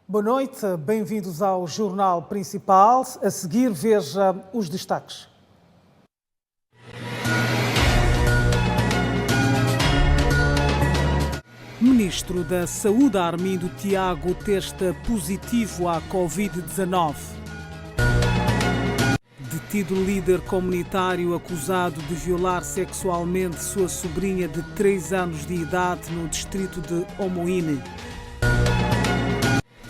Boa noite, bem-vindos ao Jornal Principal. A seguir, veja os destaques. Ministro da Saúde, Armindo Tiago, testa positivo à Covid-19. Detido líder comunitário acusado de violar sexualmente sua sobrinha de 3 anos de idade no distrito de Omoine.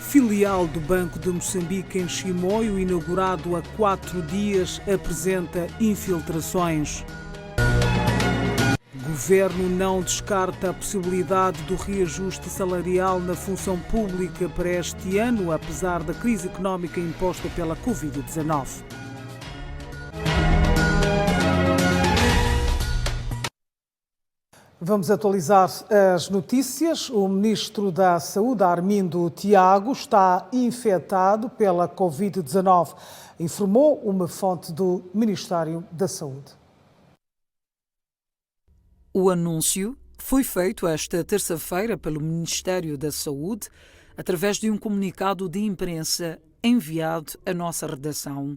Filial do Banco de Moçambique em Chimoio, inaugurado há 4 dias, apresenta infiltrações. Governo não descarta a possibilidade do reajuste salarial na função pública para este ano, apesar da crise económica imposta pela Covid-19. Vamos atualizar as notícias. O Ministro da Saúde, Armindo Tiago, está infectado pela Covid-19, informou uma fonte do Ministério da Saúde. O anúncio foi feito esta terça-feira pelo Ministério da Saúde através de um comunicado de imprensa enviado à nossa redação.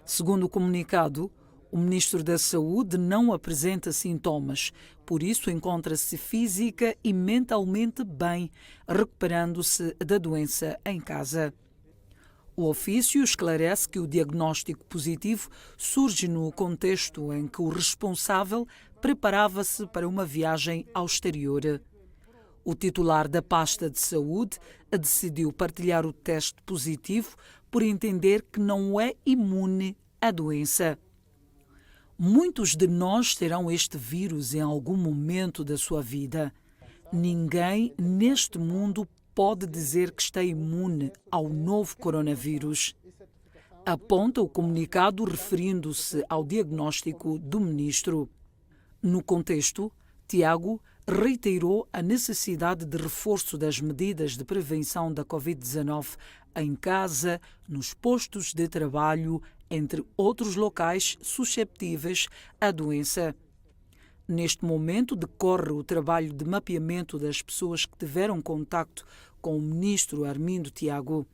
Segundo o comunicado, o Ministro da Saúde não apresenta sintomas, por isso encontra-se física e mentalmente bem, recuperando-se da doença em casa. O ofício esclarece que o diagnóstico positivo surge no contexto em que o responsável preparava-se para uma viagem ao exterior. O titular da pasta de saúde decidiu partilhar o teste positivo por entender que não é imune à doença. Muitos de nós terão este vírus em algum momento da sua vida. Ninguém neste mundo pode dizer que está imune ao novo coronavírus. Aponta o comunicado referindo-se ao diagnóstico do ministro. No contexto, Tiago reiterou a necessidade de reforço das medidas de prevenção da Covid-19 em casa, nos postos de trabalho, entre outros locais susceptíveis à doença. Neste momento decorre o trabalho de mapeamento das pessoas que tiveram contacto com o ministro Armindo Tiago.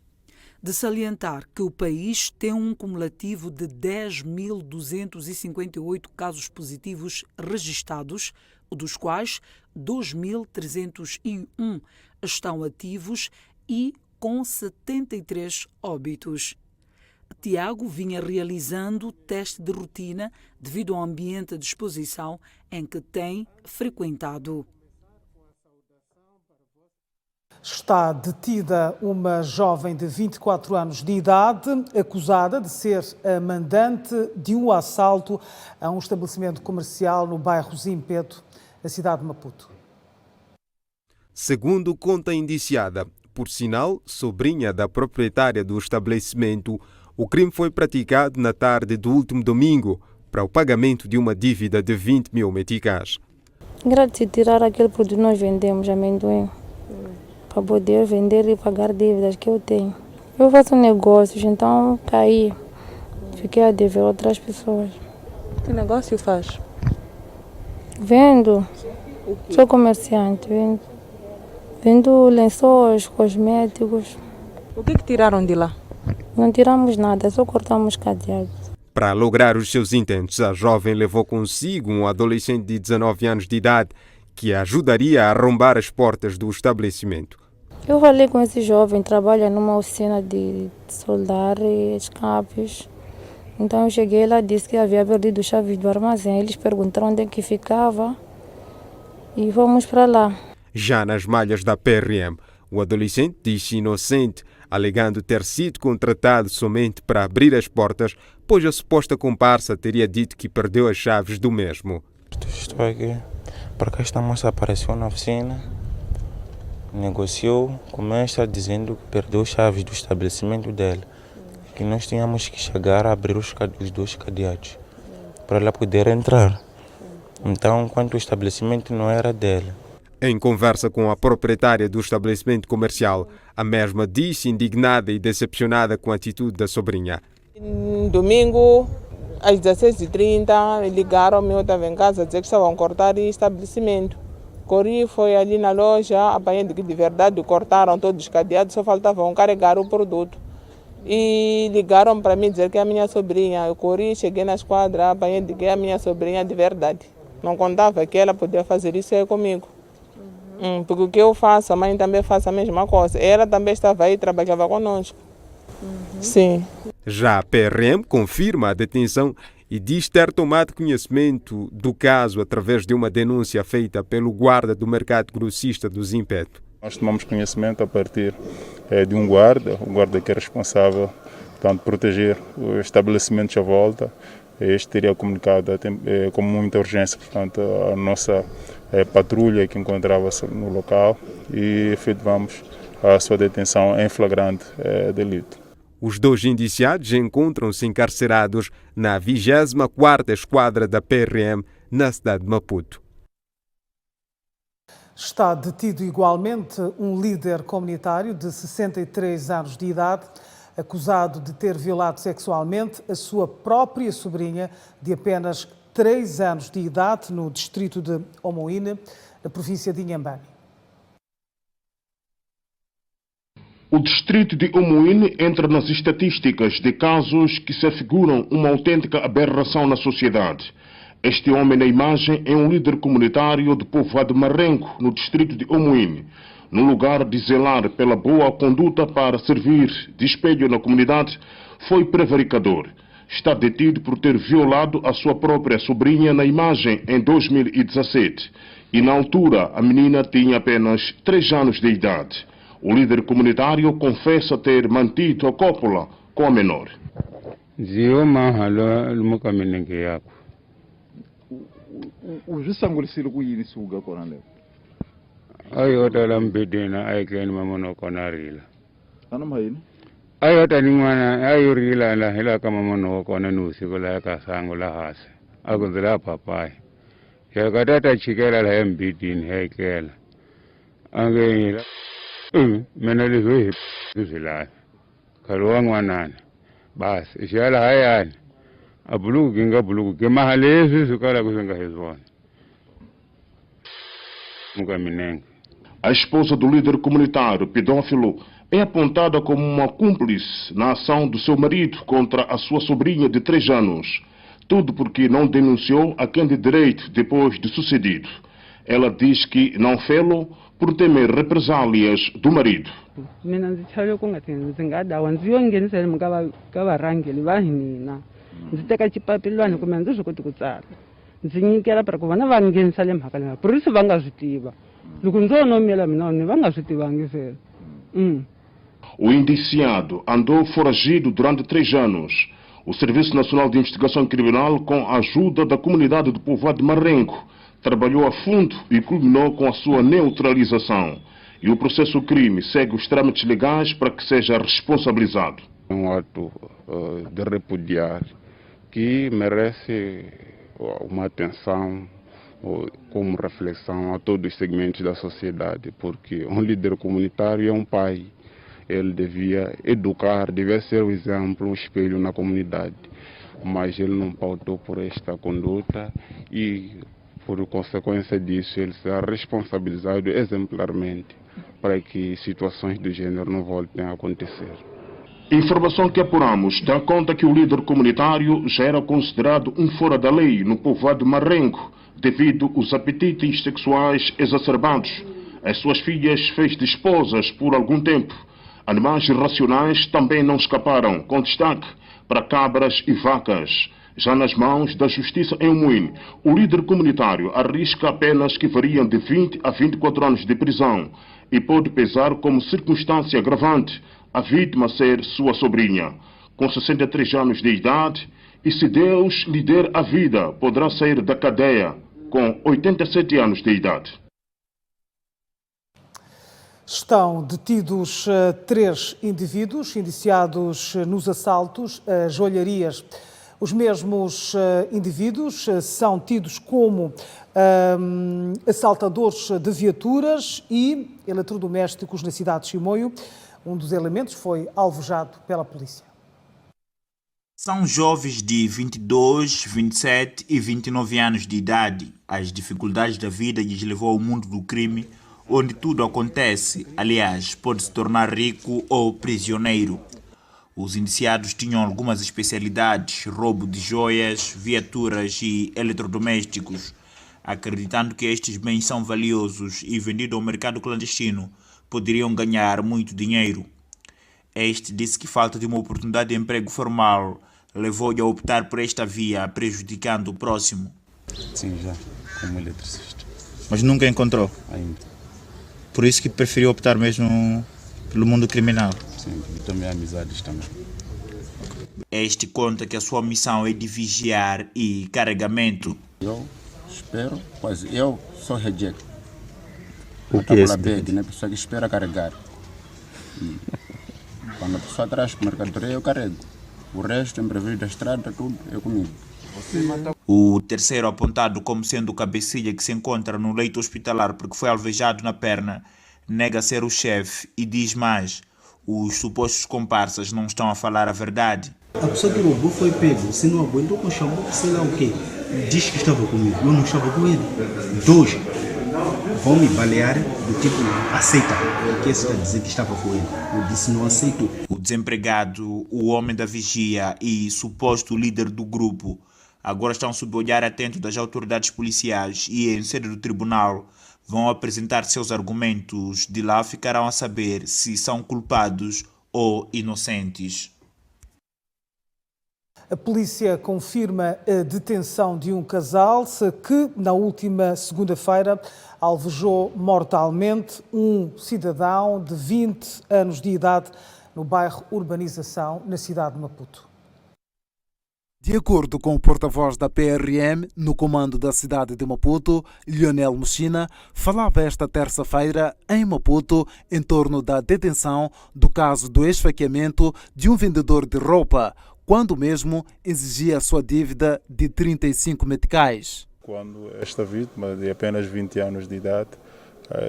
De salientar que o país tem um cumulativo de 10.258 casos positivos registados, dos quais 2.301 estão ativos e com 73 óbitos. Tiago vinha realizando teste de rotina devido ao ambiente de exposição em que tem frequentado. Está detida uma jovem de 24 anos de idade, acusada de ser a mandante de um assalto a um estabelecimento comercial no bairro Zimpeto, na cidade de Maputo. Segundo conta a indiciada, por sinal, sobrinha da proprietária do estabelecimento, o crime foi praticado na tarde do último domingo para o pagamento de uma dívida de 20 mil meticais. Grátis tirar aquele produto que nós vendemos, amendoim, para poder vender e pagar dívidas que eu tenho. Eu faço negócios, então caí. Fiquei a dever outras pessoas. Que negócio faz? Vendo. Sou comerciante, vendo lençóis, cosméticos. O que tiraram de lá? Não tiramos nada, só cortamos cadeados. Para lograr os seus intentos, a jovem levou consigo um adolescente de 19 anos de idade que a ajudaria a arrombar as portas do estabelecimento. Eu falei com esse jovem, trabalha numa oficina de soldar escapes. Então eu cheguei lá, disse que havia perdido chaves do armazém. Eles perguntaram onde é que ficava e fomos para lá. Já nas malhas da PRM, o adolescente disse inocente, alegando ter sido contratado somente para abrir as portas, pois a suposta comparsa teria dito que perdeu as chaves do mesmo. Estou aqui porque esta moça apareceu na oficina, negociou com esta dizendo que perdeu as chaves do estabelecimento dela, que nós tínhamos que chegar a abrir os 2 cadeados para ela poder entrar. Então, enquanto o estabelecimento não era dela. Em conversa com a proprietária do estabelecimento comercial, a mesma disse indignada e decepcionada com a atitude da sobrinha. Domingo, às 16h30, ligaram-me, eu estava em casa, a dizer que estavam a cortar o estabelecimento. Corri, foi ali na loja, apanhei de verdade, cortaram todos os cadeados, só faltavam carregar o produto. E ligaram para mim dizer que é a minha sobrinha. Eu corri, cheguei na esquadra, apanhei de que é a minha sobrinha de verdade. Não contava que ela podia fazer isso aí comigo. Porque o que eu faço, a mãe também faz a mesma coisa. Ela também estava aí, trabalhava conosco. Sim. Já a PRM confirma a detenção e diz ter tomado conhecimento do caso através de uma denúncia feita pelo guarda do mercado grossista do Zimpeto. Nós tomamos conhecimento a partir de um guarda, o guarda que é responsável, portanto, proteger os estabelecimentos à volta. Este teria comunicado com muita urgência, portanto, a nossa patrulha que encontrava-se no local e efetuamos a sua detenção em flagrante delito. Os dois indiciados encontram-se encarcerados na 24ª Esquadra da PRM na cidade de Maputo. Está detido igualmente um líder comunitário de 63 anos de idade, acusado de ter violado sexualmente a sua própria sobrinha de apenas 3 anos de idade no distrito de Omoine, na província de Inhambane. O distrito de Omoine entra nas estatísticas de casos que se afiguram uma autêntica aberração na sociedade. Este homem na imagem é um líder comunitário de povoado Marengo, no distrito de Omoine. No lugar de zelar pela boa conduta para servir de espelho na comunidade, foi prevaricador. Está detido por ter violado a sua própria sobrinha na imagem em 2017. E na altura a menina tinha apenas 3 anos de idade. O líder comunitário confessa ter mantido a cópula com a menor. Ayota ningwana ayorila la hela kama mono kona nusi kula ka sango la hase akuzela papai ya kadata chikela la mbidini hekela angela mena lizo zila kalwa ngwanana bas ishala hayani abuluku kinga buluku ke mahale sukala kusenga hezwana mukaminenga. A esposa do líder comunitário pedófilo é apontada como uma cúmplice na ação do seu marido contra a sua sobrinha de 3 anos. Tudo porque não denunciou a quem de direito depois de sucedido. Ela diz que não fê-lo por temer represálias do marido. O indiciado andou foragido durante 3 anos. O Serviço Nacional de Investigação Criminal, com a ajuda da comunidade do povoado de Marengo, trabalhou a fundo e culminou com a sua neutralização. E o processo crime segue os trâmites legais para que seja responsabilizado. É um ato de repudiar que merece uma atenção como reflexão a todos os segmentos da sociedade, porque um líder comunitário é um pai. Ele devia educar, devia ser o exemplo, o espelho na comunidade. Mas ele não pautou por esta conduta e, por consequência disso, ele será responsabilizado exemplarmente para que situações do gênero não voltem a acontecer. Informação que apuramos dá conta que o líder comunitário já era considerado um fora da lei no povoado de Marengo, devido aos apetites sexuais exacerbados. As suas filhas fez de esposas por algum tempo. Animais irracionais também não escaparam, com destaque para cabras e vacas. Já nas mãos da Justiça em Omoine, o líder comunitário arrisca penas que variam de 20 a 24 anos de prisão e pode pesar como circunstância agravante a vítima ser sua sobrinha. Com 63 anos de idade, e se Deus lhe der a vida, poderá sair da cadeia com 87 anos de idade. Estão detidos 3 indivíduos indiciados nos assaltos a joalharias. Os mesmos indivíduos são tidos como assaltadores de viaturas e eletrodomésticos na cidade de Chimoio. Um dos elementos foi alvejado pela polícia. São jovens de 22, 27 e 29 anos de idade. As dificuldades da vida lhes levou ao mundo do crime, onde tudo acontece. Aliás, pode se tornar rico ou prisioneiro. Os indiciados tinham algumas especialidades: roubo de joias, viaturas e eletrodomésticos. Acreditando que estes bens são valiosos e vendidos ao mercado clandestino, poderiam ganhar muito dinheiro. Este disse que falta de uma oportunidade de emprego formal levou-lhe a optar por esta via, prejudicando o próximo. Sim, já, como eletricista. Mas nunca encontrou? Ainda. Por isso que preferiu optar mesmo pelo mundo criminal? Sim, e também amizades também. Este conta que a sua missão é de vigiar e carregamento. Eu espero, pois eu sou reject. O que é isso? A pessoa que espera carregar. E quando a pessoa traz mercadoria, eu carrego. O resto, imprevisto da estrada, tudo é comigo. O terceiro, apontado como sendo o cabecilha que se encontra no leito hospitalar porque foi alvejado na perna, nega ser o chefe e diz mais: os supostos comparsas não estão a falar a verdade. A pessoa que roubou foi pego, se não aguentou, me chamou, sei lá o quê. Diz que estava comigo, eu não estava com ele. 2, vão me balear do tipo, aceita, porque isso quer dizer que estava com ele. Eu disse, não aceito. O desempregado, o homem da vigia e suposto líder do grupo agora estão sob o olhar atento das autoridades policiais e, em sede do tribunal, vão apresentar seus argumentos. De lá ficarão a saber se são culpados ou inocentes. A polícia confirma a detenção de um casal que, na última segunda-feira, alvejou mortalmente um cidadão de 20 anos de idade no bairro Urbanização, na cidade de Maputo. De acordo com o porta-voz da PRM no comando da cidade de Maputo, Lionel Muchina, falava esta terça-feira em Maputo em torno da detenção do caso do esfaqueamento de um vendedor de roupa, quando mesmo exigia a sua dívida de 35 meticais. Quando esta vítima, de apenas 20 anos de idade,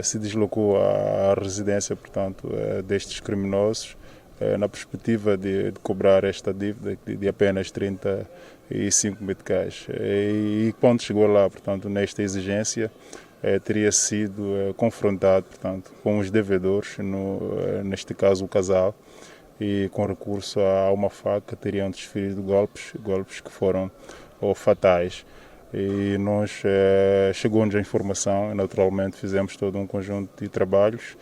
se deslocou à residência, portanto, destes criminosos, na perspectiva de cobrar esta dívida de apenas 35 meticais. E quando chegou lá, portanto, nesta exigência, teria sido confrontado, portanto, com os devedores, neste caso o casal, e com recurso a uma faca teriam desferido golpes que foram fatais. E nós chegou-nos a informação e naturalmente fizemos todo um conjunto de trabalhos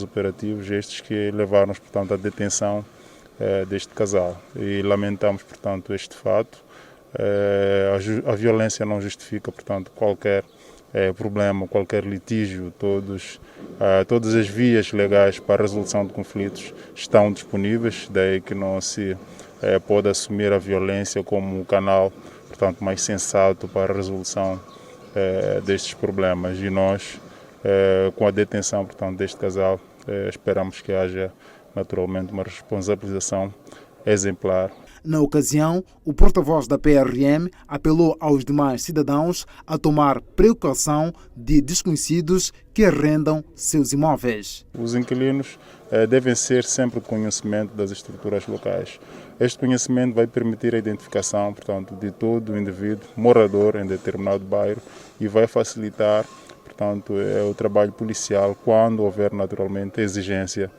operativos, estes que levaram-nos, portanto, à detenção deste casal. E lamentamos, portanto, este fato. A violência não justifica, portanto, qualquer problema, qualquer litígio. Todas as vias legais para a resolução de conflitos estão disponíveis, daí que não se pode assumir a violência como um canal, portanto, mais sensato para a resolução destes problemas. E nós, com a detenção, portanto, deste casal, esperamos que haja naturalmente uma responsabilização exemplar. Na ocasião, o porta-voz da PRM apelou aos demais cidadãos a tomar precaução de desconhecidos que arrendam seus imóveis. Os inquilinos devem ser sempre conhecimento das estruturas locais. Este conhecimento vai permitir a identificação, portanto, de todo o indivíduo morador em determinado bairro e vai facilitar, portanto, o trabalho policial quando houver naturalmente a exigência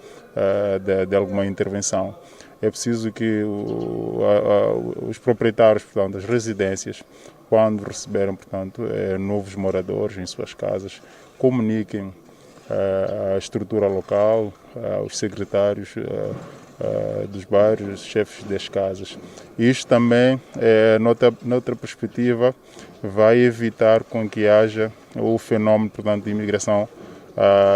de alguma intervenção. É preciso que os proprietários, portanto, das residências, quando receberem, portanto, novos moradores em suas casas, comuniquem à estrutura local, aos secretários dos bairros, chefes das casas. Isto também, noutra perspectiva, vai evitar com que haja o fenómeno, portanto, de imigração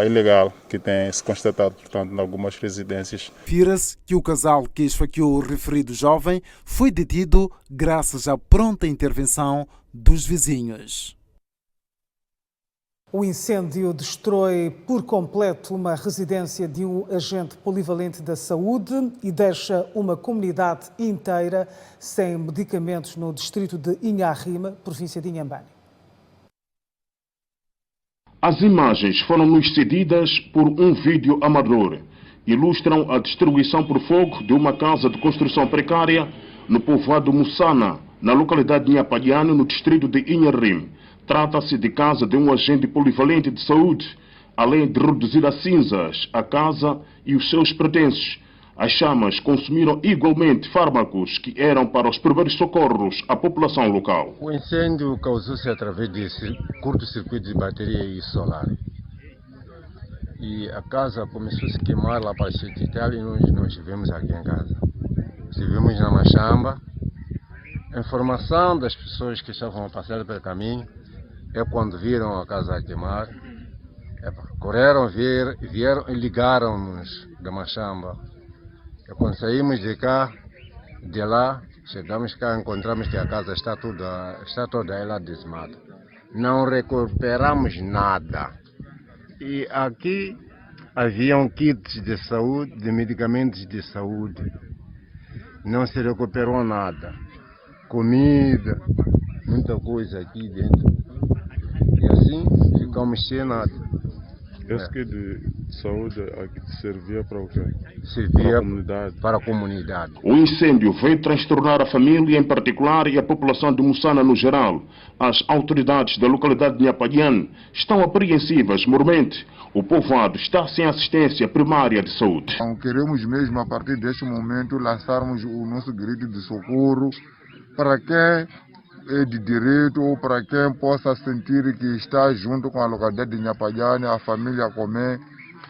ilegal que tem se constatado, portanto, em algumas residências. Afirma-se que o casal que esfaqueou o referido jovem foi detido graças à pronta intervenção dos vizinhos. O incêndio destrói por completo uma residência de um agente polivalente da saúde e deixa uma comunidade inteira sem medicamentos no distrito de Inharrima, província de Inhambane. As imagens foram-nos cedidas por um vídeo amador. Ilustram a destruição por fogo de uma casa de construção precária no povoado Mussana, na localidade de Nhapadiane, no distrito de Inharim. Trata-se de casa de um agente polivalente de saúde, além de reduzir a cinzas a casa e os seus pertences. As chamas consumiram igualmente fármacos que eram para os primeiros socorros à população local. O incêndio causou-se através de curto-circuito de bateria e solar. E a casa começou a se queimar lá para as 7 e tal, e nós não estivemos aqui em casa. Estivemos na Machamba. A informação das pessoas que estavam a passar pelo caminho é quando viram a casa a queimar. Correram, vieram e ligaram-nos da Machamba. E quando saímos de lá, chegamos cá, encontramos que a casa está toda ela desmada. Não recuperamos nada. E aqui haviam kits de saúde, de medicamentos de saúde. Não se recuperou nada. Comida, muita coisa aqui dentro. E assim ficamos sem nada. Esse que de saúde aqui servia para o quê? Servia para a comunidade. O incêndio veio transtornar a família em particular e a população de Mussana no geral. As autoridades da localidade de Nhapadiane estão apreensivas. Mormente, o povoado está sem assistência primária de saúde. Então, queremos mesmo, a partir deste momento, lançarmos o nosso grito de socorro para quem é de direito ou para quem possa sentir que está junto com a localidade de Nhapadiane, a família comer,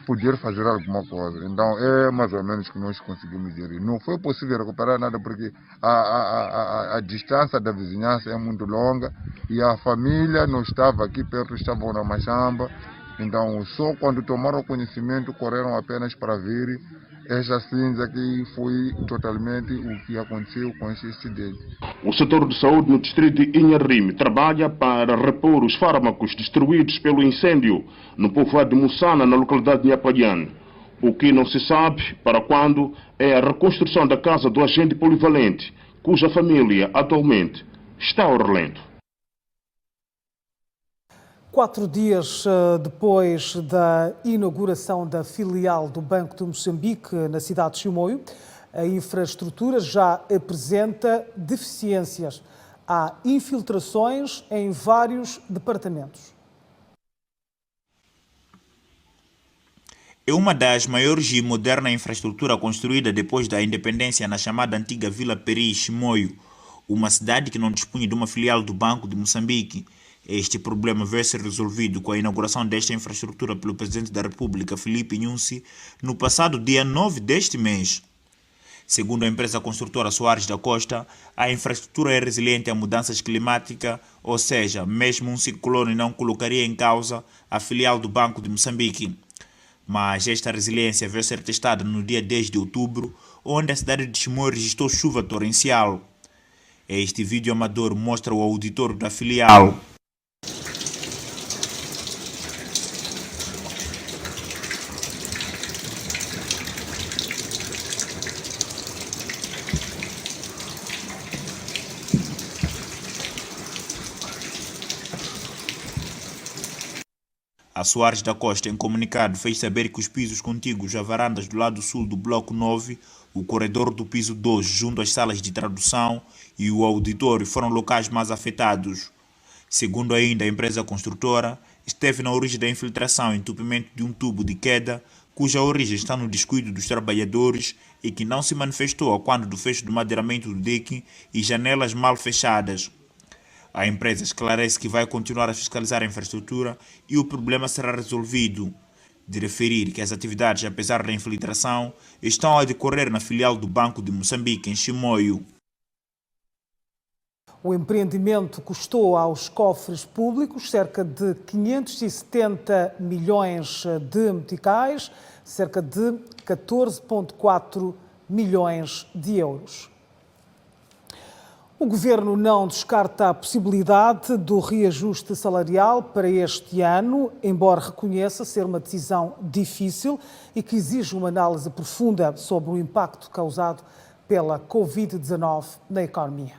poder fazer alguma coisa. Então é mais ou menos que nós conseguimos gerir. Não foi possível recuperar nada porque a distância da vizinhança é muito longa e a família não estava aqui perto, estavam na Machamba. Então só quando tomaram conhecimento correram apenas para ver esta cinza que foi totalmente o que aconteceu com esse acidente. O setor de saúde no distrito de Inharim trabalha para repor os fármacos destruídos pelo incêndio no povoado de Mussana, na localidade de Nhapadiane. O que não se sabe para quando é a reconstrução da casa do agente polivalente, cuja família atualmente está ao relento. 4 dias depois da inauguração da filial do Banco de Moçambique na cidade de Chimoio, a infraestrutura já apresenta deficiências. Há infiltrações em vários departamentos. É uma das maiores e moderna infraestrutura construída depois da independência na chamada antiga Vila Peri, Chimoio, uma cidade que não dispunha de uma filial do Banco de Moçambique. Este problema veio ser resolvido com a inauguração desta infraestrutura pelo Presidente da República, Filipe Nyusi, no passado dia 9 deste mês. Segundo a empresa construtora Soares da Costa, a infraestrutura é resiliente a mudanças climáticas, ou seja, mesmo um ciclone não colocaria em causa a filial do Banco de Moçambique. Mas esta resiliência veio ser testada no dia 10 de outubro, onde a cidade de Chimoio registrou chuva torrencial. Este vídeo amador mostra o auditório da filial. A Soares da Costa, em comunicado, fez saber que os pisos contíguos a varandas do lado sul do Bloco 9, o corredor do piso 2 junto às salas de tradução e o auditório foram locais mais afetados. Segundo ainda a empresa construtora, esteve na origem da infiltração e entupimento de um tubo de queda, cuja origem está no descuido dos trabalhadores e que não se manifestou a quando do fecho do madeiramento do deck e janelas mal fechadas. A empresa esclarece que vai continuar a fiscalizar a infraestrutura e o problema será resolvido. De referir que as atividades, apesar da infiltração, estão a decorrer na filial do Banco de Moçambique, em Chimoio. O empreendimento custou aos cofres públicos cerca de 570 milhões de meticais, cerca de 14,4 milhões de euros. O Governo não descarta a possibilidade do reajuste salarial para este ano, embora reconheça ser uma decisão difícil e que exige uma análise profunda sobre o impacto causado pela Covid-19 na economia.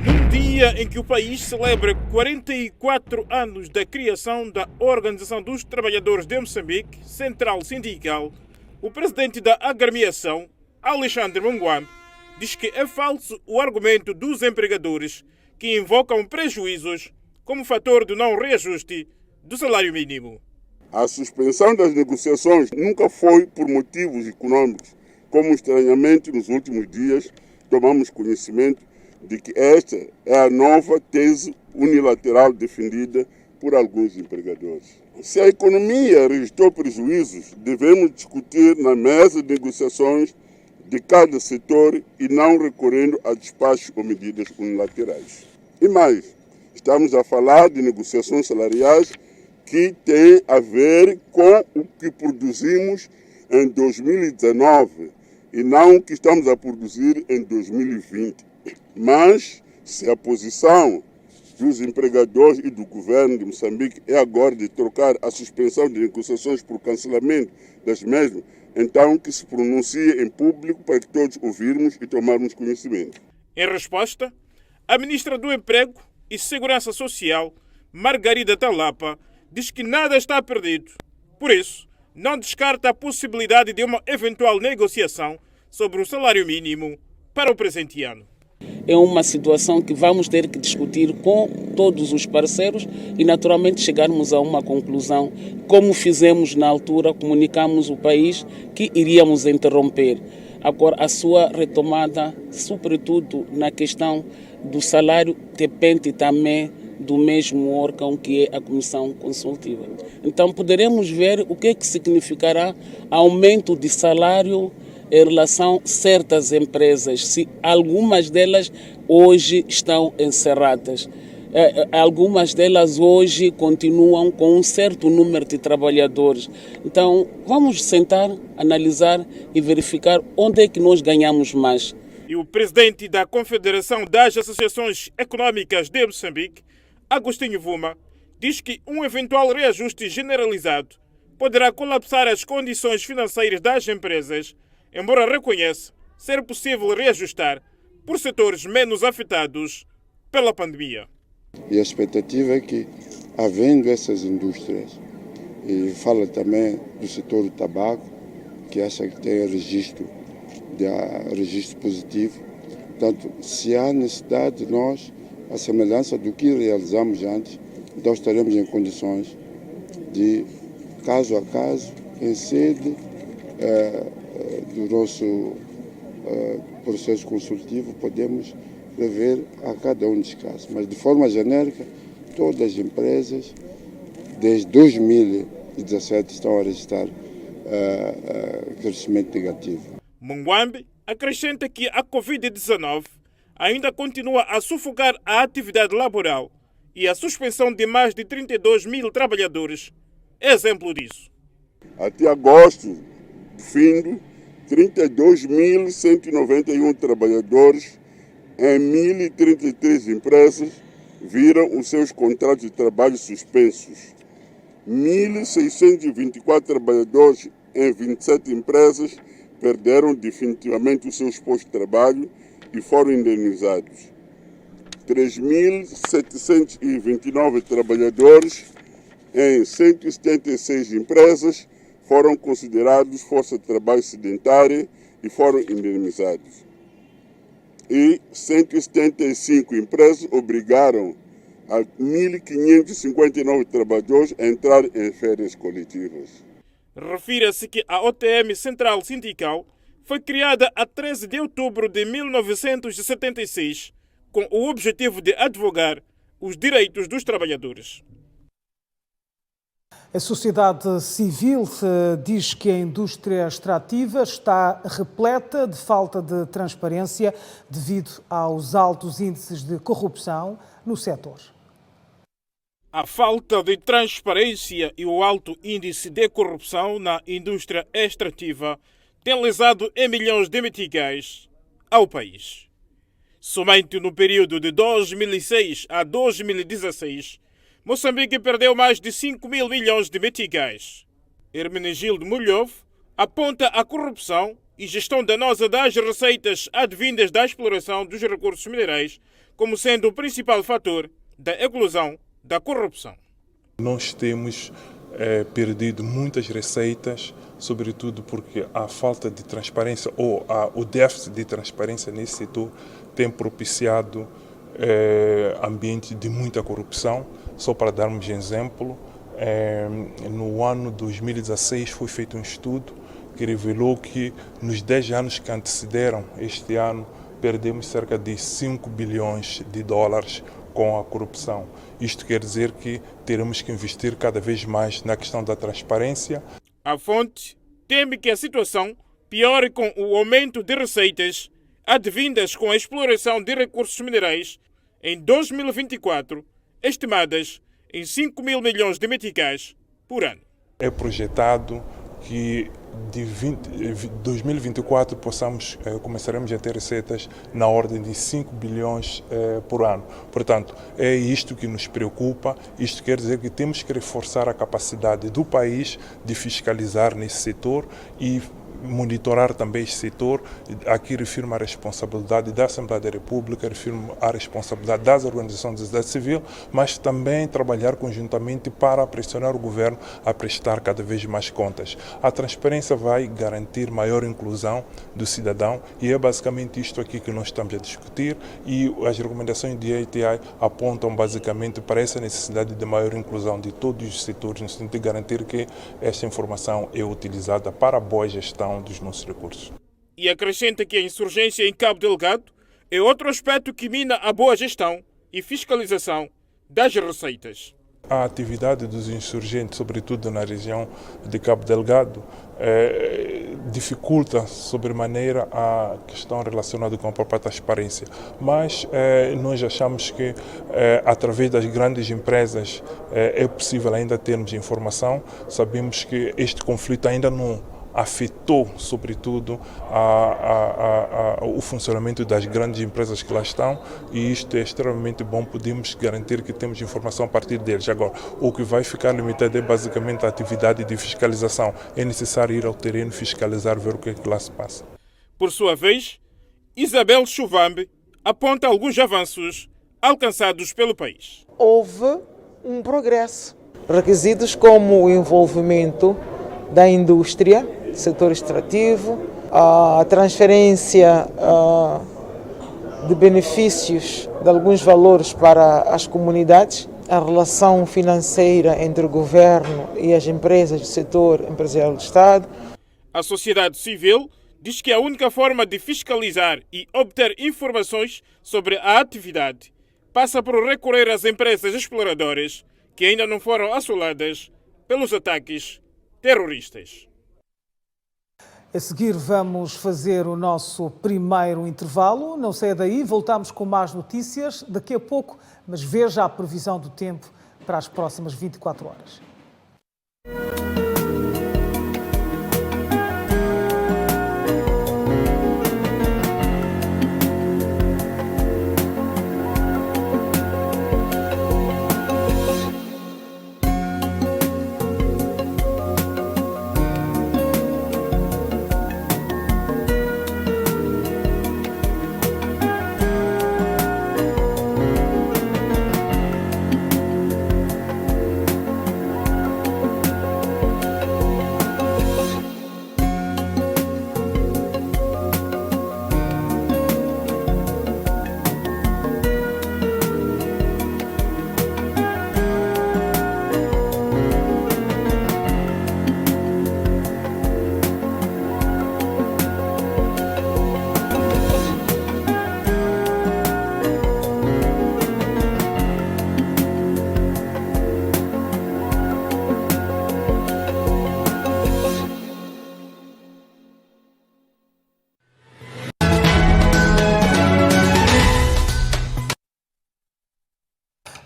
Num dia dia em que o país celebra 44 anos da criação da Organização dos Trabalhadores de Moçambique, Central Sindical, o presidente da agremiação, Alexandre Munguambe, diz que é falso o argumento dos empregadores que invocam prejuízos como fator do não reajuste do salário mínimo. A suspensão das negociações nunca foi por motivos econômicos, como estranhamente nos últimos dias tomamos conhecimento de que esta é a nova tese unilateral defendida por alguns empregadores. Se a economia registrou prejuízos, devemos discutir na mesa de negociações de cada setor e não recorrendo a despachos ou medidas unilaterais. E mais, estamos a falar de negociações salariais que têm a ver com o que produzimos em 2019 e não o que estamos a produzir em 2020. Mas, se a posição dos empregadores e do governo de Moçambique é agora de trocar a suspensão de negociações por cancelamento das mesmas, então que se pronuncie em público para que todos ouvirmos e tomarmos conhecimento. Em resposta, a ministra do Emprego e Segurança Social, Margarida Talapa, diz que nada está perdido. Por isso, não descarta a possibilidade de uma eventual negociação sobre o salário mínimo para o presente ano. É uma situação que vamos ter que discutir com todos os parceiros e naturalmente chegarmos a uma conclusão. Como fizemos na altura, comunicamos o país que iríamos interromper. Agora, a sua retomada, sobretudo na questão do salário, depende também do mesmo órgão que é a Comissão Consultiva. Então, poderemos ver o que é que significará aumento de salário em relação a certas empresas, se algumas delas hoje estão encerradas. Algumas delas hoje continuam com um certo número de trabalhadores. Então, vamos sentar, analisar e verificar onde é que nós ganhamos mais. E o presidente da Confederação das Associações Econômicas de Moçambique, Agostinho Vuma, diz que um eventual reajuste generalizado poderá colapsar as condições financeiras das empresas, embora reconheça ser possível reajustar por setores menos afetados pela pandemia. E a expectativa é que, havendo essas indústrias, e fala também do setor do tabaco, que acha que tem registro positivo, portanto, se há necessidade de nós, a semelhança do que realizamos antes, então estaremos em condições de, caso a caso, em sede do nosso processo consultivo, podemos prever a cada um dos casos. Mas, de forma genérica, todas as empresas, desde 2017, estão a registrar crescimento negativo. Munguambe acrescenta que a Covid-19 ainda continua a sufocar a atividade laboral e a suspensão de mais de 32 mil trabalhadores é exemplo disso. Até agosto, fim, 32.191 trabalhadores em 1.033 empresas viram os seus contratos de trabalho suspensos. 1.624 trabalhadores em 27 empresas perderam definitivamente os seus postos de trabalho e foram indenizados. 3.729 trabalhadores em 176 empresas foram considerados força de trabalho sedentária e foram indenizados. E 175 empresas obrigaram a 1.559 trabalhadores a entrar em férias coletivas. Refira-se que a OTM Central Sindical foi criada a 13 de outubro de 1976 com o objetivo de advogar os direitos dos trabalhadores. A sociedade civil diz que a indústria extrativa está repleta de falta de transparência devido aos altos índices de corrupção no setor. A falta de transparência e o alto índice de corrupção na indústria extrativa tem lesado em milhões de meticais ao país. Somente no período de 2006 a 2016, Moçambique perdeu mais de 5 mil milhões de meticais. Hermenegildo Mulhov aponta a corrupção e gestão danosa das receitas advindas da exploração dos recursos minerais como sendo o principal fator da eclosão da corrupção. Nós temos perdido muitas receitas, sobretudo porque a falta de transparência ou o déficit de transparência nesse setor tem propiciado ambiente de muita corrupção. Só para darmos exemplo, no ano 2016 foi feito um estudo que revelou que nos 10 anos que antecederam este ano perdemos cerca de 5 bilhões de dólares com a corrupção. Isto quer dizer que teremos que investir cada vez mais na questão da transparência. A fonte teme que a situação piore com o aumento de receitas advindas com a exploração de recursos minerais em 2024, estimadas em 5 mil milhões de meticais por ano. É projetado que de 2024 começaremos a ter receitas na ordem de 5 bilhões por ano. Portanto, é isto que nos preocupa. Isto quer dizer que temos que reforçar a capacidade do país de fiscalizar nesse setor e monitorar também este setor. Aqui refirmo a responsabilidade da Assembleia da República, refirmo a responsabilidade das organizações da sociedade civil, mas também trabalhar conjuntamente para pressionar o governo a prestar cada vez mais contas. A transparência vai garantir maior inclusão do cidadão e é basicamente isto aqui que nós estamos a discutir, e as recomendações de ATI apontam basicamente para essa necessidade de maior inclusão de todos os setores, no sentido de garantir que esta informação é utilizada para a boa gestão dos nossos recursos. E acrescenta que a insurgência em Cabo Delgado é outro aspecto que mina a boa gestão e fiscalização das receitas. A atividade dos insurgentes, sobretudo na região de Cabo Delgado, dificulta sobremaneira a questão relacionada com a própria transparência. Mas nós achamos que, através das grandes empresas, é possível ainda termos informação. Sabemos que este conflito ainda não afetou, sobretudo, o funcionamento das grandes empresas que lá estão, e isto é extremamente bom. Podemos garantir que temos informação a partir deles. Agora, o que vai ficar limitado é basicamente a atividade de fiscalização. É necessário ir ao terreno, fiscalizar, ver o que é que lá se passa. Por sua vez, Isabel Chuvambe aponta alguns avanços alcançados pelo país. Houve um progresso. Requisitos como o envolvimento da indústria, setor extrativo, a transferência de benefícios de alguns valores para as comunidades, a relação financeira entre o governo e as empresas do setor empresarial do Estado. A sociedade civil diz que a única forma de fiscalizar e obter informações sobre a atividade passa por recorrer às empresas exploradoras que ainda não foram assoladas pelos ataques terroristas. A seguir vamos fazer o nosso primeiro intervalo. Não saia daí, voltamos com mais notícias daqui a pouco, mas veja a previsão do tempo para as próximas 24 horas.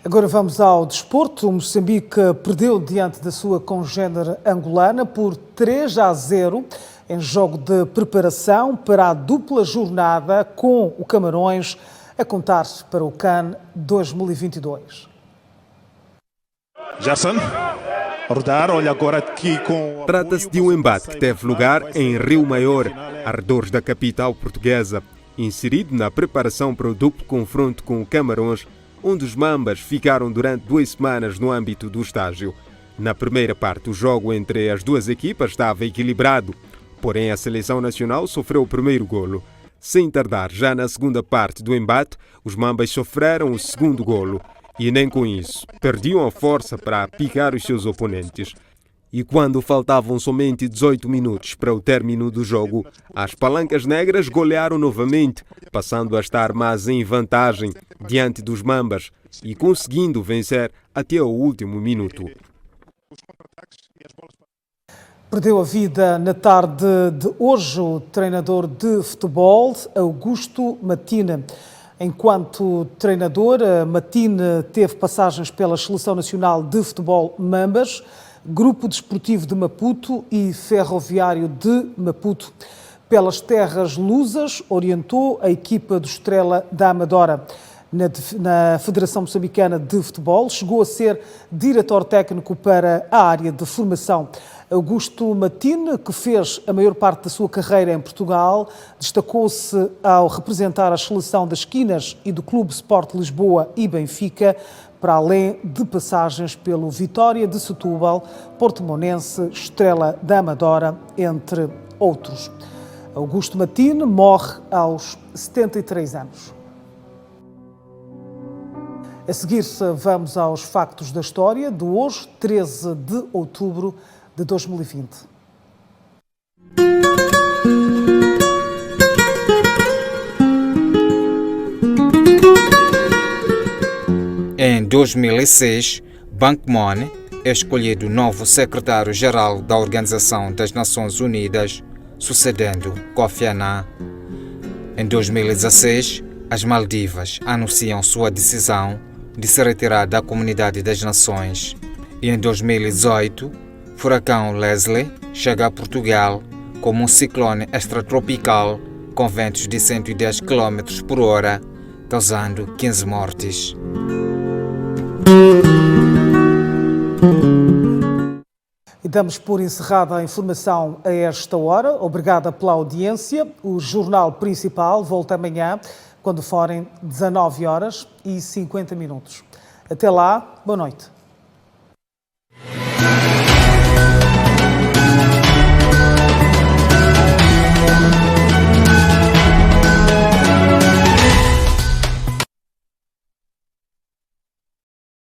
Agora vamos ao desporto. O Moçambique perdeu diante da sua congênere angolana por 3-0 em jogo de preparação para a dupla jornada com o Camarões a contar para o CAN 2022. Gerson, a rodar, olha agora aqui com... Trata-se de um embate que teve lugar em Rio Maior, arredores da capital portuguesa. inserido na preparação para o duplo confronto com o Camarões, onde os Mambas ficaram durante 2 semanas no âmbito do estágio. Na primeira parte, o jogo entre as duas equipas estava equilibrado, porém a seleção nacional sofreu o primeiro golo. Sem tardar, já na segunda parte do embate, os Mambas sofreram o segundo golo e nem com isso perdiam a força para picar os seus oponentes. E quando faltavam somente 18 minutos para o término do jogo, as Palancas Negras golearam novamente, passando a estar mais em vantagem diante dos Mambas e conseguindo vencer até o último minuto. Perdeu a vida na tarde de hoje o treinador de futebol, Augusto Matine. Enquanto treinador, Matine teve passagens pela Seleção Nacional de Futebol Mambas, Grupo Desportivo de Maputo e Ferroviário de Maputo. Pelas terras lusas, orientou a equipa do Estrela da Amadora. Na Federação Moçambicana de Futebol, chegou a ser diretor técnico para a área de formação. Augusto Matine, que fez a maior parte da sua carreira em Portugal, destacou-se ao representar a seleção das Quinas e do Clube Sport Lisboa e Benfica, para além de passagens pelo Vitória de Setúbal, Portimonense, Estrela da Amadora, entre outros. Augusto Matine morre aos 73 anos. A seguir, vamos aos factos da história de hoje, 13 de outubro de 2020. Em 2006, Ban Ki-moon é escolhido novo secretário-geral da Organização das Nações Unidas, sucedendo Kofi Annan. Em 2016, as Maldivas anunciam sua decisão de se retirar da Comunidade das Nações. E em 2018, furacão Leslie chega a Portugal como um ciclone extratropical com ventos de 110 km por hora, causando 15 mortes. E damos por encerrada a informação a esta hora. Obrigada pela audiência. O Jornal Principal volta amanhã, quando forem 19h50. Até lá, boa noite.